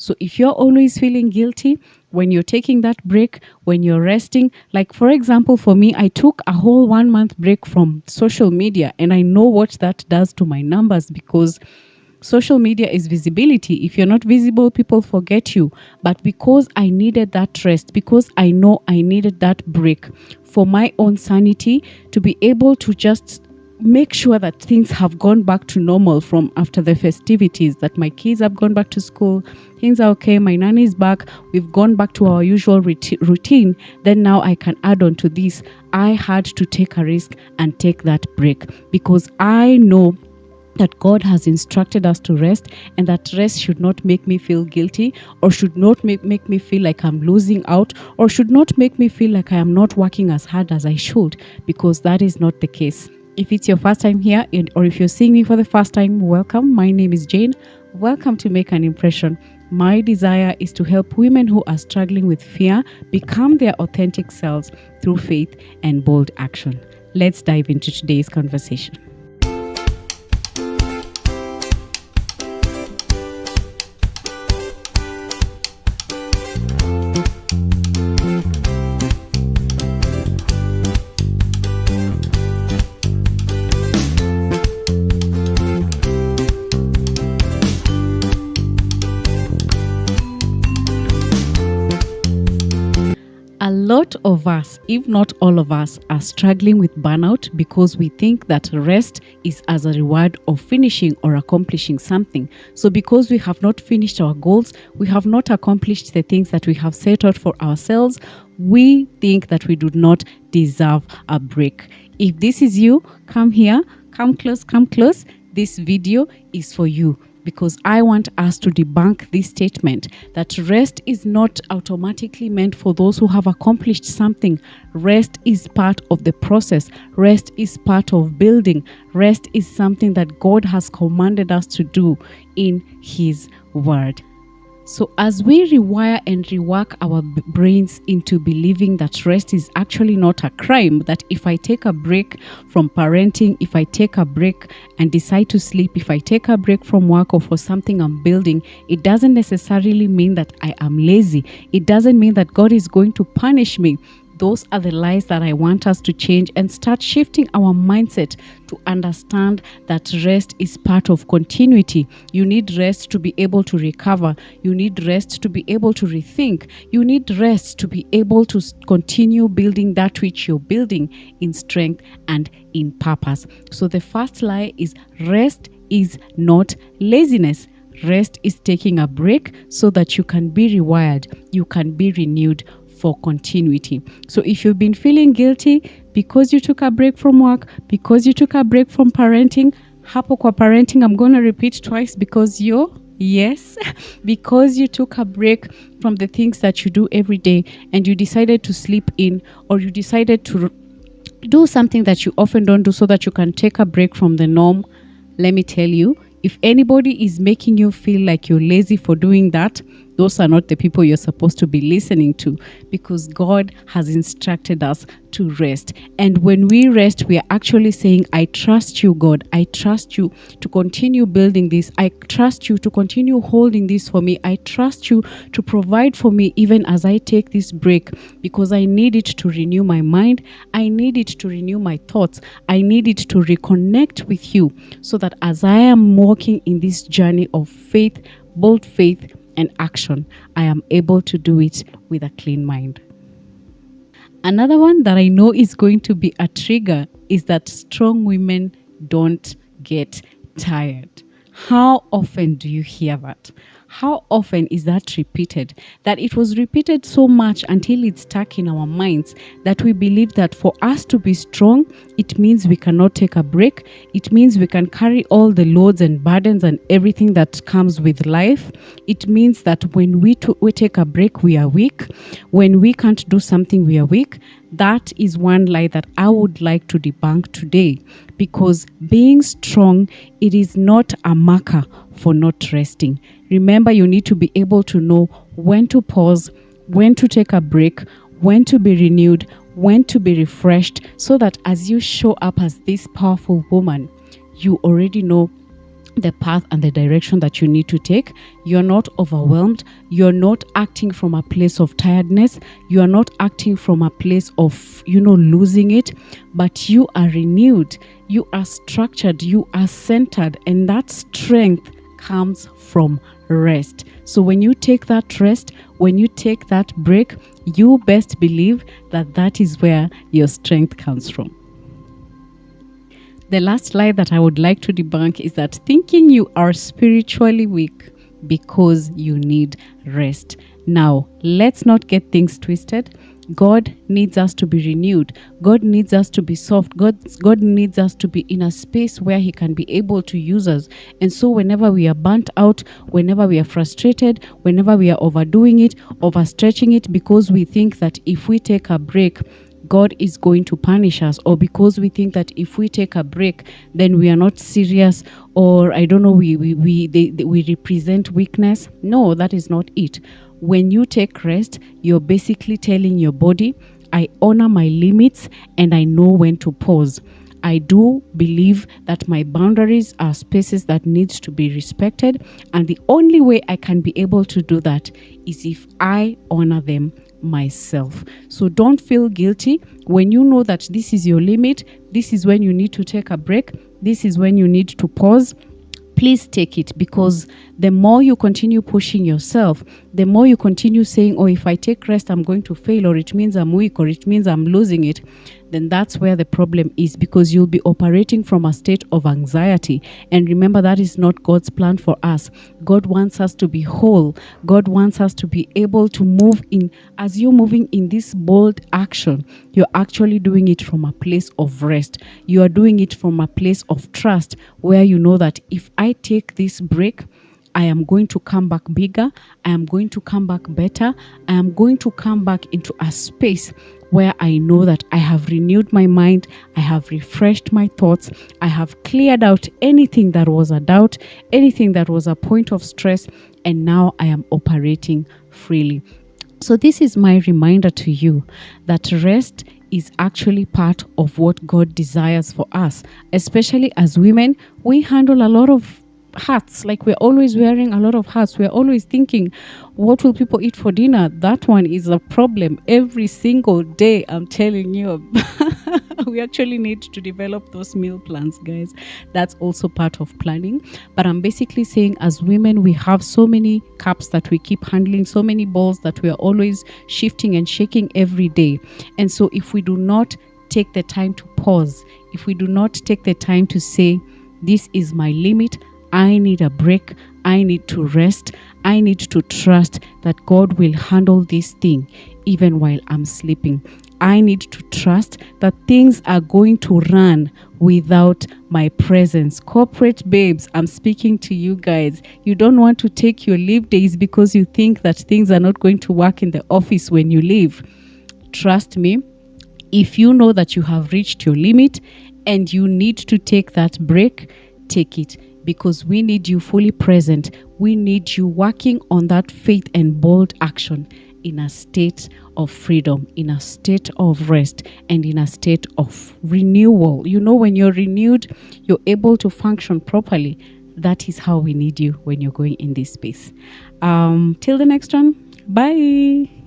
So if you're always feeling guilty when you're taking that break, when you're resting, like for example, for me, I took a whole 1 month break from social media, and I know what that does to my numbers, because social media is visibility. If you're not visible, people forget you. But because I needed that rest, because I know I needed that break for my own sanity, to be able to just make sure that things have gone back to normal from after the festivities, that my kids have gone back to school, things are okay, my nanny is back, we've gone back to our usual routine, then now I can add on to this. I had to take a risk and take that break, because I know that God has instructed us to rest, and that rest should not make me feel guilty, or should not make me feel like I'm losing out, or should not make me feel like I am not working as hard as I should, because that is not the case. If it's your first time here, or if you're seeing me for the first time, welcome. My name is Jane. Welcome to Make an Impression. My desire is to help women who are struggling with fear become their authentic selves through faith and bold action. Let's dive into today's conversation. A lot of us, if not all of us, are struggling with burnout because we think that rest is as a reward of finishing or accomplishing something. So because we have not finished our goals, we have not accomplished the things that we have set out for ourselves, we think that we do not deserve a break. If this is you, come here, come close. This video is for you, because I want us to debunk this statement that rest is not automatically meant for those who have accomplished something. Rest is part of the process. Rest is part of building. Rest is something that God has commanded us to do in His Word. So as we rewire and rework our brains into believing that rest is actually not a crime, that if I take a break from parenting, if I take a break and decide to sleep, if I take a break from work or for something I'm building, it doesn't necessarily mean that I am lazy. It doesn't mean that God is going to punish me. Those are the lies that I want us to change and start shifting our mindset to understand that rest is part of continuity. You need rest to be able to recover. You need rest to be able to rethink. You need rest to be able to continue building that which you're building in strength and in purpose. So the first lie is rest is not laziness. Rest is taking a break so that you can be rewired, you can be renewed for continuity. So if you've been feeling guilty because you took a break from work, because you took a break from parenting, hapo kwa parenting, I'm going to repeat twice, because you took a break from the things that you do every day and you decided to sleep in, or you decided to do something that you often don't do so that you can take a break from the norm. Let me tell you, if anybody is making you feel like you're lazy for doing that, those are not the people you're supposed to be listening to, because God has instructed us to rest. And when we rest, we are actually saying, I trust you, God. I trust you to continue building this. I trust you to continue holding this for me. I trust you to provide for me even as I take this break, because I need it to renew my mind. I need it to renew my thoughts. I need it to reconnect with you, so that as I am walking in this journey of faith, bold faith, and action, I am able to do it with a clean mind. Another one that I know is going to be a trigger is that strong women don't get tired. How often do you hear that? How often is that repeated? That it was repeated so much until it's stuck in our minds that we believe that for us to be strong, it means we cannot take a break. It means we can carry all the loads and burdens and everything that comes with life. It means that when we take a break, we are weak. When we can't do something, we are weak. That is one lie that I would like to debunk today, because being strong, it is not a marker for not resting. Remember, you need to be able to know when to pause, when to take a break, when to be renewed, when to be refreshed, so that as you show up as this powerful woman, you already know the path and the direction that you need to take. You're not overwhelmed. You're not acting from a place of tiredness. You are not acting from a place of, losing it, but you are renewed. You are structured. You are centered. And that strength comes from rest. So when you take that rest, when you take that break, you best believe that that is where your strength comes from. The last lie that I would like to debunk is that thinking you are spiritually weak because you need rest. Now, let's not get things twisted. God needs us to be renewed. God needs us to be soft. God needs us to be in a space where He can be able to use us. And so whenever we are burnt out, whenever we are frustrated, whenever we are overdoing it, overstretching it, because we think that if we take a break, God is going to punish us, or because we think that if we take a break, then we are not serious, or I don't know, we represent weakness. No, that is not it. When you take rest, you're basically telling your body, I honor my limits and I know when to pause. I do believe that my boundaries are spaces that needs to be respected, and the only way I can be able to do that is if I honor them myself. So don't feel guilty when you know that this is your limit. This is when you need to take a break. This is when you need to pause. Please take it, because the more you continue pushing yourself, the more you continue saying, oh, if I take rest, I'm going to fail, or it means I'm weak, or it means I'm losing it, then that's where the problem is, because you'll be operating from a state of anxiety. And remember, that is not God's plan for us. God wants us to be whole. God wants us to be able to move in. As you're moving in this bold action, you're actually doing it from a place of rest. You are doing it from a place of trust, where you know that if I take this break, I am going to come back bigger. I am going to come back better. I am going to come back into a space where I know that I have renewed my mind. I have refreshed my thoughts. I have cleared out anything that was a doubt, anything that was a point of stress, and now I am operating freely. So this is my reminder to you that rest is actually part of what God desires for us. Especially as women, we handle a lot of hats. Like, we're always wearing a lot of hats. We're always thinking, what will people eat for dinner? That one is a problem every single day, I'm telling you. We actually need to develop those meal plans, guys. That's also part of planning. But I'm basically saying, as women, we have so many cups that we keep handling, so many balls that we are always shifting and shaking every day. And so if we do not take the time to pause, if we do not take the time to say, this is my limit, I need a break, I need to rest, I need to trust that God will handle this thing even while I'm sleeping. I need to trust that things are going to run without my presence. Corporate babes, I'm speaking to you guys. You don't want to take your leave days because you think that things are not going to work in the office when you leave. Trust me, if you know that you have reached your limit and you need to take that break, take it. Because we need you fully present. We need you working on that faith and bold action in a state of freedom, in a state of rest, and in a state of renewal. You know, when you're renewed, you're able to function properly. That is how we need you when you're going in this space. Till the next one. Bye.